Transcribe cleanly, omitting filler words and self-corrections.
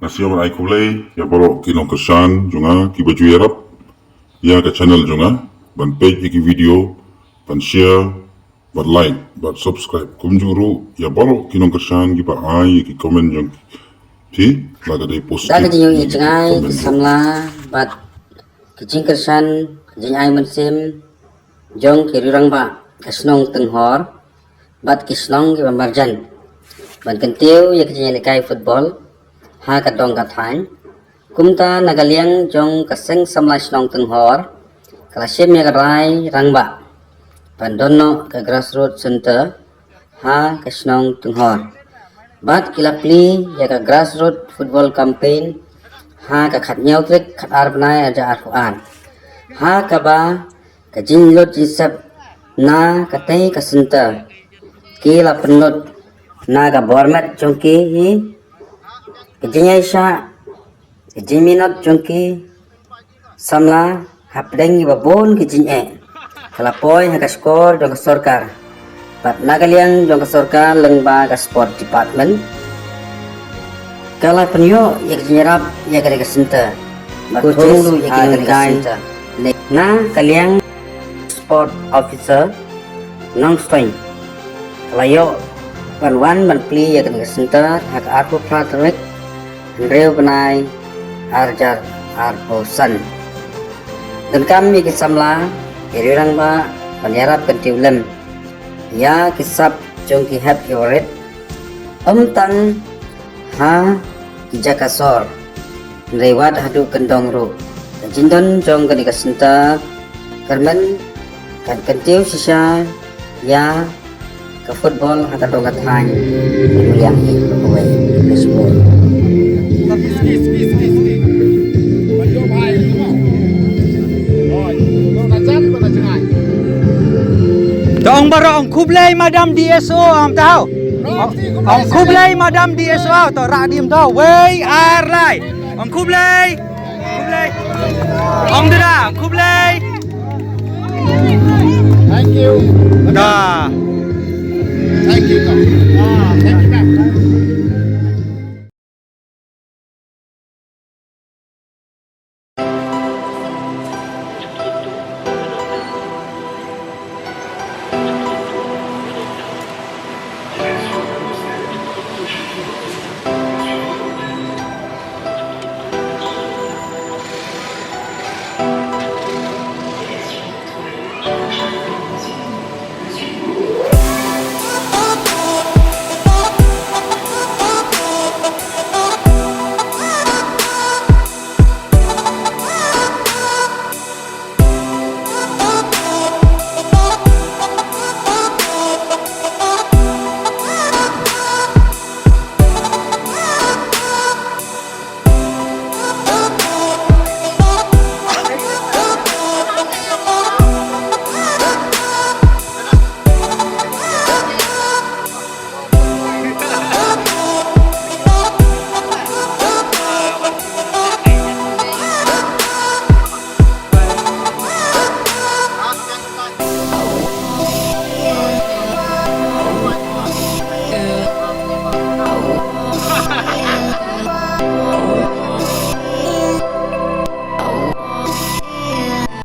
Nasiyaman ay kulay, ya baro kinong kasan, junga, ki baju yarap, ya ke channel junga, ban page iki video, ban share, ban like, ban subscribe. Kumjuru, ya baro kinong kasan, ki ba ay, ki comment jung, si, laga day post. Daga yung ijngay, kisamla, bat kijing kersan, kijing ay mansim, jong kirirang ba, kasnong tenghor, bat kisnong ki marjan. Ban kentiu ya kijing likay football, ha kadong kathan, kumta nagaliang jong kaseng samla snong tenghor, kalasim ya karay rangba, pandono ke grassroots center, ha kasnong tenghor. Bat kilapli ya ka grassroots football campaign ha ka khat nhau trik khat ar banai aja Al-Quran ha ka ba ka jinlot jisab na ka tei ka center kila penut na ka bormat chongki hi ka jinyai sha ka jiminot chongki samla hapdeng ba bon ki jinye kalapoy ha ka skor jong ka sarkar Pat nagaliang jong kasorka lengba ka sport department. Kala penyo ya kenyerap ya kare kasenta. Kutung ya kare kasenta. Na kaliang sport officer nong stoin. Kalayo ban pli ya kare kasenta hak arpo pratrek reu benai arjar arpo san. Dan kami kisamla irirang ba penyerap kentiulen. Ya kisap jong ki hap yoret tang ha kijakasor lewat hadu kendong ru jindon jong kani kasenta karmen kan kentiu sisa ya ke football atau dong katany yang kuwe baseball Ông baro ông kublai madam DSO ông tahu. Ông kublai madam DSO to radim tahu. Wei arlai. Ông kublai. Ông dah kublai. Thank you. Dah. Thank you. Thank you, ma'am.